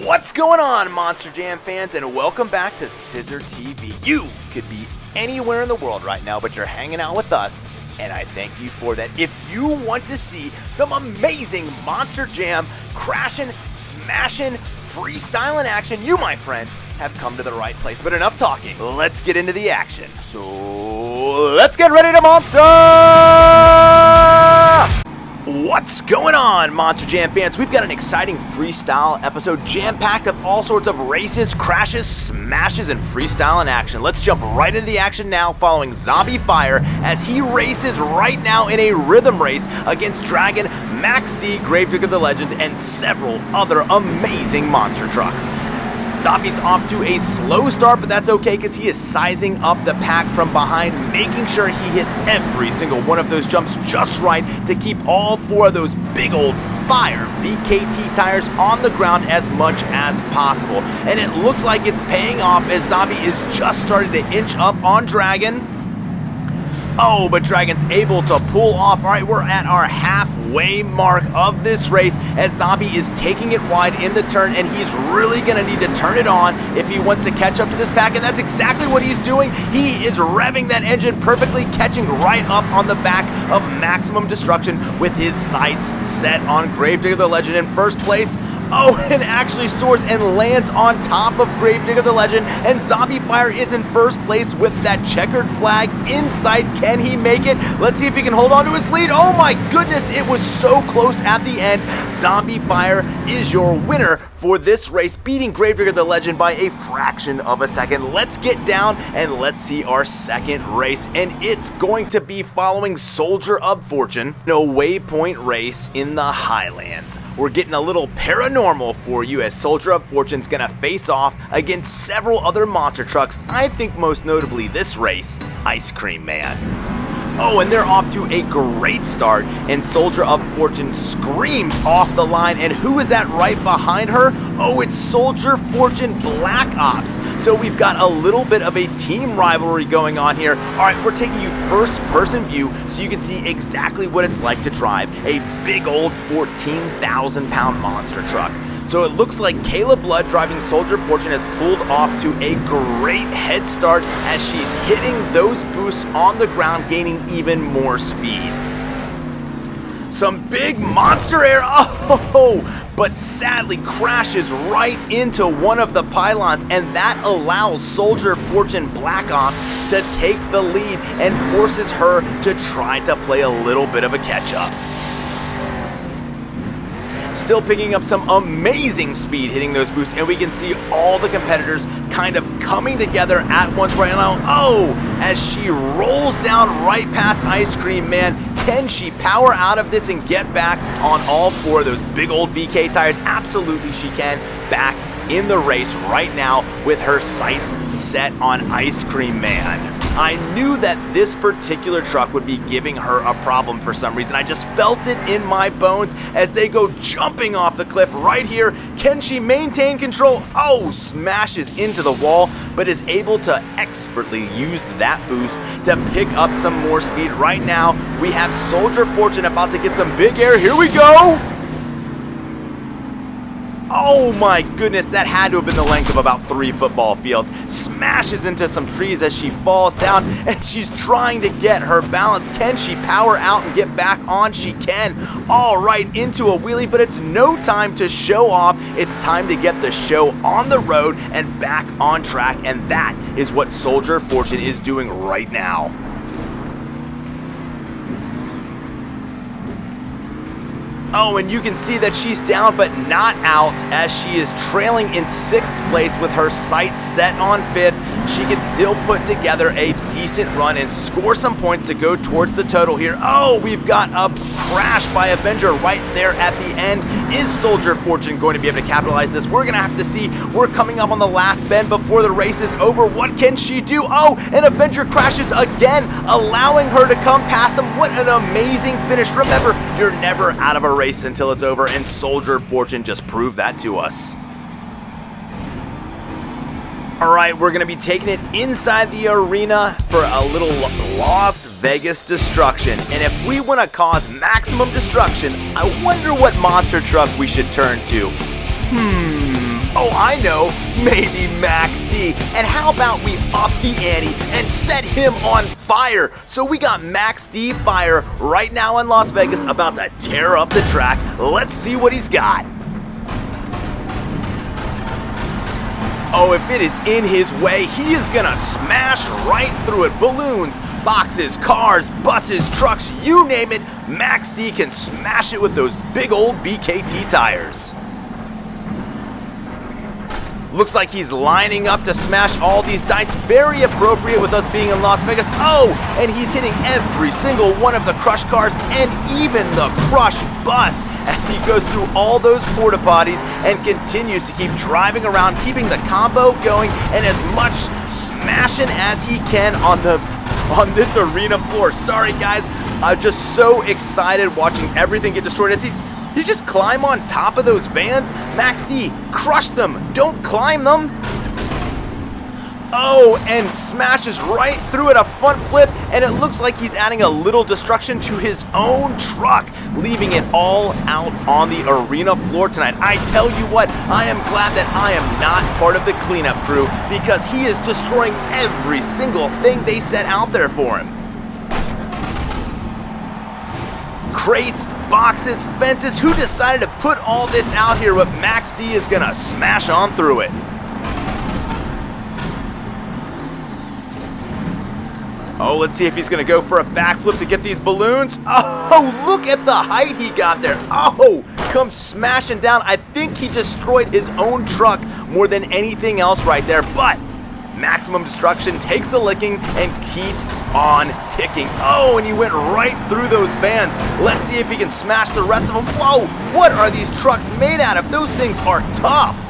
What's going on, Monster Jam fans, and welcome back to Scissor TV. You could be anywhere in the world right now, but you're hanging out with us, and I thank you for that. If you want to see some amazing Monster Jam crashing, smashing, freestyle in action, you, my friend, have come to the right place. But enough talking. Let's get into the action. So let's get ready to monster! What's going on, Monster Jam fans? We've got an exciting freestyle episode jam-packed of all sorts of races, crashes, smashes, and freestyle in action. Let's jump right into the action now, following Zombie Fire as he races right now in a rhythm race against Dragon, Max D, Gravedigger the Legend, and several other amazing monster trucks. Zombie's off to a slow start, but that's okay because he is sizing up the pack from behind, making sure he hits every single one of those jumps just right to keep all four of those big old fire BKT tires on the ground as much as possible. And it looks like it's paying off as Zombie is just starting to inch up on Dragon. Oh, but Dragon's able to pull off. All right, we're at our halfway mark of this race as Zombie is taking it wide in the turn, and he's really going to need to turn it on if he wants to catch up to this pack, and that's exactly what he's doing. He is revving that engine perfectly, catching right up on the back of Maximum Destruction with his sights set on Gravedigger the Legend in first place. Oh, and actually soars and lands on top of Gravedigger the Legend, and Zombie Fire is in first place with that checkered flag in sight. Can he make it? Let's see if he can hold on to his lead. Oh my goodness, it was so close at the end. Zombie Fire is your winner for this race, beating Gravedigger the Legend by a fraction of a second. Let's get down and let's see our second race, and it's going to be following Soldier of Fortune, a Waypoint Race in the Highlands. We're getting a little paranormal for you as Soldier of Fortune's gonna face off against several other monster trucks. I think most notably this race, Ice Cream Man. Oh, and they're off to a great start, and Soldier of Fortune screams off the line, and who is that right behind her? Oh, it's Soldier Fortune Black Ops. So we've got a little bit of a team rivalry going on here. All right, we're taking you first-person view so you can see exactly what it's like to drive a big old 14,000-pound monster truck. So it looks like Kayla Blood driving Soldier Fortune has pulled off to a great head start as she's hitting those boosts on the ground, gaining even more speed. Some big monster air, oh, but sadly crashes right into one of the pylons, and that allows Soldier Fortune Black Ops to take the lead and forces her to try to play a little bit of a catch-up. Still picking up some amazing speed hitting those boosts, and we can see all the competitors kind of coming together at once right now. Oh, as she rolls down right past Ice Cream Man. Can she power out of this and get back on all four of those big old BK tires? Absolutely she can. Back in the race right now with her sights set on Ice Cream Man. I knew that this particular truck would be giving her a problem for some reason. I just felt it in my bones as they go jumping off the cliff right here. Can she maintain control? Oh, smashes into the wall, but is able to expertly use that boost to pick up some more speed. Right now, we have Soldier Fortune about to get some big air. Here we go! Oh my goodness, that had to have been the length of about 3 football fields. Smashes into some trees as she falls down, and she's trying to get her balance. Can she power out and get back on? She can. All right, into a wheelie, but it's no time to show off. It's time to get the show on the road and back on track, and that is what Soldier Fortune is doing right now. Oh, and you can see that she's down but not out as she is trailing in 6th place with her sights set on 5th. She can still put together a decent run and score some points to go towards the total here. Oh, we've got a crash by Avenger right there at the end. Is Soldier Fortune going to be able to capitalize this? We're going to have to see. We're coming up on the last bend before the race is over. What can she do? Oh, and Avenger crashes again, allowing her to come past him. What an amazing finish. Remember, you're never out of a race until it's over, and Soldier Fortune just proved that to us. All right, we're going to be taking it inside the arena for a little Las Vegas destruction. And if we want to cause maximum destruction, I wonder what monster truck we should turn to. Oh, I know, maybe Max D. And how about we up the ante and set him on fire? So we got Max D Fire right now in Las Vegas about to tear up the track. Let's see what he's got. Oh, if it is in his way, he is gonna smash right through it. Balloons, boxes, cars, buses, trucks, you name it, Max D can smash it with those big old BKT tires. Looks like he's lining up to smash all these dice. Very appropriate with us being in Las Vegas. Oh, and he's hitting every single one of the crush cars and even the crush bus as he goes through all those porta potties and continues to keep driving around, keeping the combo going and as much smashing as he can on this arena floor. Sorry guys, I'm just so excited watching everything get destroyed. As he just climb on top of those vans? Max D, crush them, don't climb them. Oh, and smashes right through it, a front flip, and it looks like he's adding a little destruction to his own truck, leaving it all out on the arena floor tonight. I tell you what, I am glad that I am not part of the cleanup crew because he is destroying every single thing they set out there for him. Crates, boxes, fences, who decided to put all this out here, but Max D is gonna smash on through it. Oh, let's see if he's gonna go for a backflip to get these balloons. Oh, look at the height he got there. Oh, comes smashing down. I think he destroyed his own truck more than anything else right there, but maximum destruction, takes a licking, and keeps on ticking. Oh, and he went right through those vans. Let's see if he can smash the rest of them. Whoa, what are these trucks made out of? Those things are tough.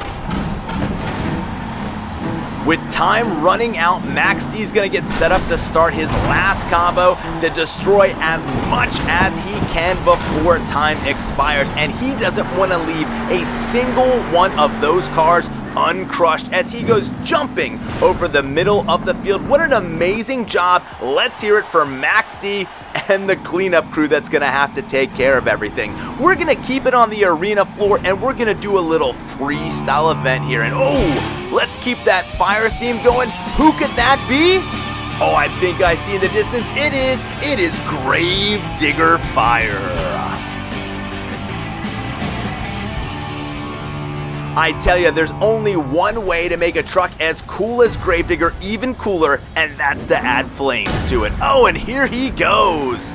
With time running out, Max D is going to get set up to start his last combo to destroy as much as he can before time expires. And he doesn't want to leave a single one of those cars uncrushed as he goes jumping over the middle of the field. What an amazing job. Let's hear it for Max D and the cleanup crew that's gonna have to take care of everything. We're gonna keep it on the arena floor and we're gonna do a little freestyle event here. And oh, let's keep that fire theme going. Who could that be? Oh, I think I see in the distance. It is Gravedigger Fire. I tell you, there's only one way to make a truck as cool as Gravedigger, even cooler, and that's to add flames to it. Oh, and here he goes.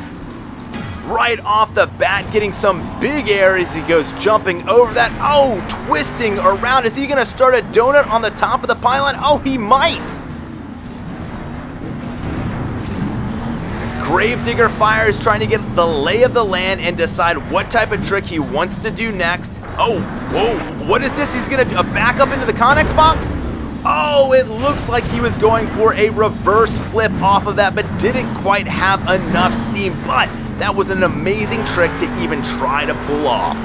Right off the bat, getting some big air as he goes jumping over that. Oh, twisting around. Is he gonna start a donut on the top of the pylon? Oh, he might. Gravedigger Fire is trying to get the lay of the land and decide what type of trick he wants to do next. Oh, whoa, what is this? He's gonna back up into the Connex box? Oh, it looks like he was going for a reverse flip off of that, but didn't quite have enough steam. But that was an amazing trick to even try to pull off.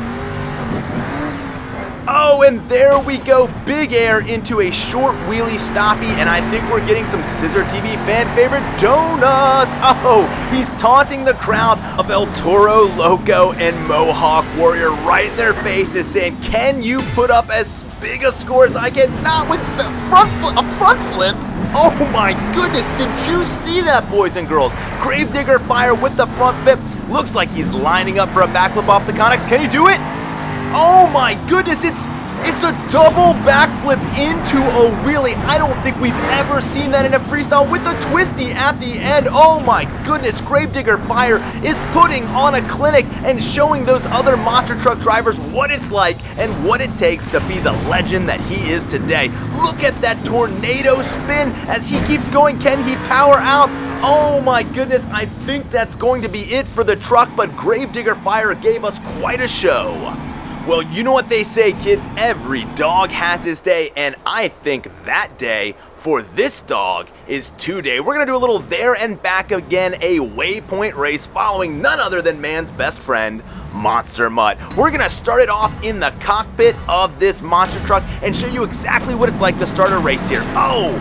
Oh, and there we go, big air into a short wheelie stoppie, and I think we're getting some Scissor TV fan favorite donuts. Oh, he's taunting the crowd of El Toro, Loco, and Mohawk Warrior right in their faces, saying, can you put up as big a score as I can? Not with the a front flip. Oh my goodness, did you see that, boys and girls? Gravedigger Fire with the front flip. Looks like he's lining up for a backflip off the Connex. Can he do it? Oh my goodness, it's a double backflip into a wheelie. I don't think we've ever seen that in a freestyle with a twisty at the end. Oh my goodness, Gravedigger Fire is putting on a clinic and showing those other monster truck drivers what it's like and what it takes to be the legend that he is today. Look at that tornado spin as he keeps going. Can he power out? Oh my goodness, I think that's going to be it for the truck, but Gravedigger Fire gave us quite a show. Well, you know what they say, kids, every dog has his day, and I think that day for this dog is today. We're gonna do a little there and back again, a waypoint race following none other than man's best friend, Monster Mutt. We're gonna start it off in the cockpit of this monster truck and show you exactly what it's like to start a race here. Oh,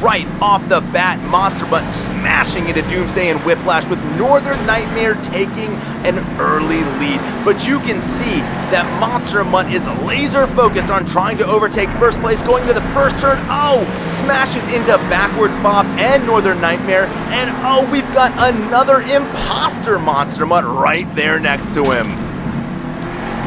right off the bat, Monster Mutt smashing into Doomsday and Whiplash with Northern Nightmare taking an early lead. But you can see that Monster Mutt is laser focused on trying to overtake first place, going to the first turn. Oh, smashes into Backwards Bob and Northern Nightmare. And oh, we've got another imposter Monster Mutt right there next to him.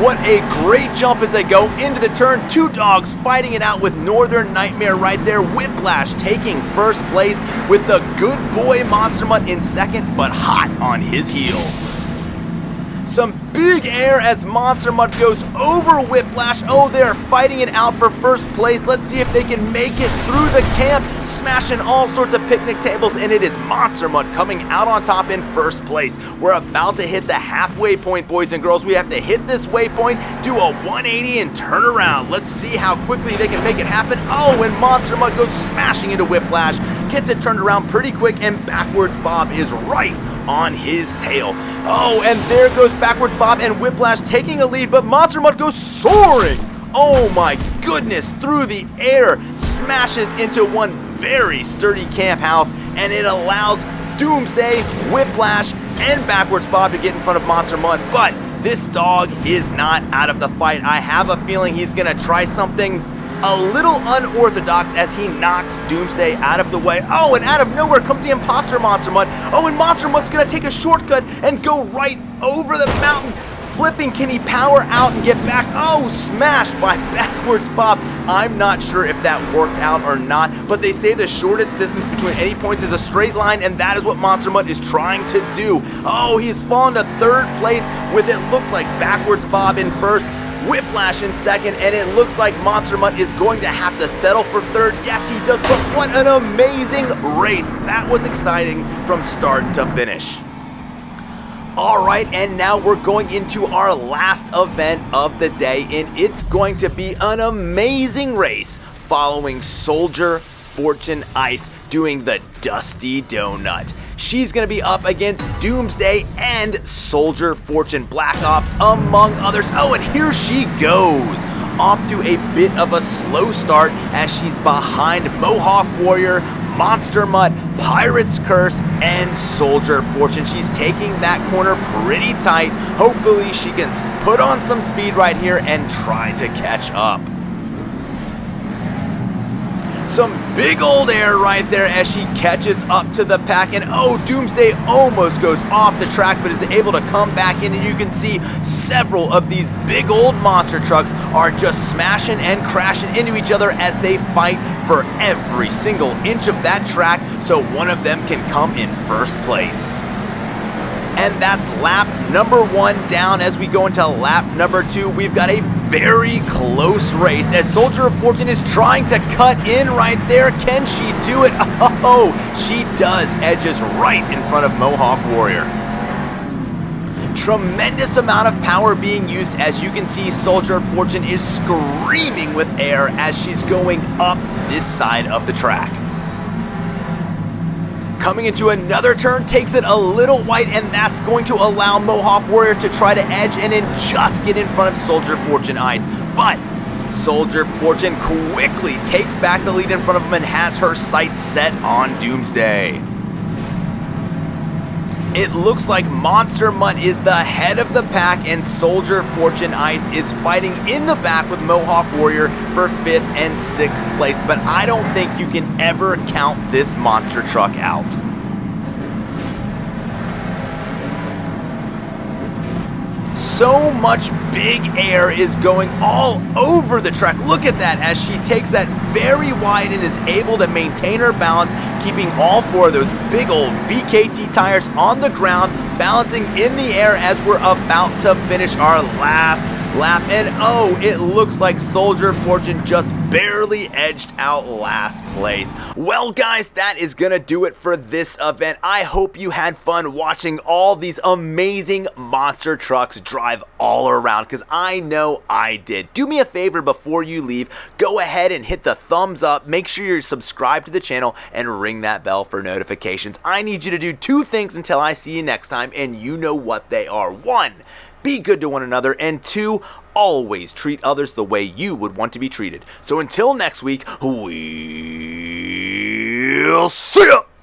What a great jump as they go into the turn. Two dogs fighting it out with Northern Nightmare right there. Whiplash taking first place with the good boy Monster Mutt in second, but hot on his heels. Some big air as Monster Mutt goes over Whiplash. Oh, they're fighting it out for first place. Let's see if they can make it through the camp, smashing all sorts of picnic tables, and it is Monster Mutt coming out on top in first place. We're about to hit the halfway point, boys and girls. We have to hit this waypoint, do a 180, and turn around. Let's see how quickly they can make it happen. Oh, and Monster Mutt goes smashing into Whiplash, gets it turned around pretty quick, and Backwards Bob is right on his tail. Oh, and there goes Backwards Bob and Whiplash taking a lead, but Monster Mutt goes soaring. Oh my goodness, through the air, smashes into one very sturdy camp house, and it allows Doomsday, Whiplash, and Backwards Bob to get in front of Monster Mutt. But this dog is not out of the fight. I have a feeling he's gonna try something a little unorthodox as he knocks Doomsday out of the way. Oh, and out of nowhere comes the imposter Monster Mutt. Oh, and Monster Mutt's gonna take a shortcut and go right over the mountain. Flipping, can he power out and get back? Oh, smashed by Backwards Bob. I'm not sure if that worked out or not, but they say the shortest distance between any points is a straight line, and that is what Monster Mutt is trying to do. Oh, he's fallen to third place with it looks like Backwards Bob in first, Whiplash in second, and it looks like Monster Mutt is going to have to settle for third. Yes, he does, but what an amazing race. That was exciting from start to finish. All right, and now we're going into our last event of the day, and it's going to be an amazing race following Soldier Fortune Ice doing the Dusty Donut. She's going to be up against Doomsday and Soldier Fortune Black Ops, among others. Oh, and here she goes. Off to a bit of a slow start as she's behind Mohawk Warrior, Monster Mutt, Pirate's Curse, and Soldier Fortune. She's taking that corner pretty tight. Hopefully she can put on some speed right here and try to catch up. Some big old air right there as she catches up to the pack, and oh, Doomsday almost goes off the track but is able to come back in, and you can see several of these big old monster trucks are just smashing and crashing into each other as they fight for every single inch of that track so one of them can come in first place. And that's lap number 1 down. As we go into lap number 2, we've got a very close race as Soldier of Fortune is trying to cut in right there. Can she do it? Oh, she does. Edges right in front of Mohawk Warrior. Tremendous amount of power being used. As you can see, Soldier of Fortune is screaming with air as she's going up this side of the track. Coming into another turn, takes it a little wide, and that's going to allow Mohawk Warrior to try to edge and then just get in front of Soldier Fortune Ice. But Soldier Fortune quickly takes back the lead in front of him and has her sights set on Doomsday. It looks like Monster Mutt is the head of the pack, and Soldier Fortune Ice is fighting in the back with Mohawk Warrior for 5th and 6th place, but I don't think you can ever count this monster truck out. So much big air is going all over the track. Look at that as she takes that very wide and is able to maintain her balance, keeping all 4 of those big old BKT tires on the ground, balancing in the air as we're about to finish our last lap. And oh, it looks like Soldier Fortune just barely edged out last place. Well guys, that is gonna do it for this event. I hope you had fun watching all these amazing monster trucks drive all around, because I know I did. Do me a favor before you leave, go ahead and hit the thumbs up, make sure you're subscribed to the channel, and ring that bell for notifications. I need you to do 2 things until I see you next time, and you know what they are. 1, be good to one another, and 2, always treat others the way you would want to be treated. So until next week, we we'll see ya!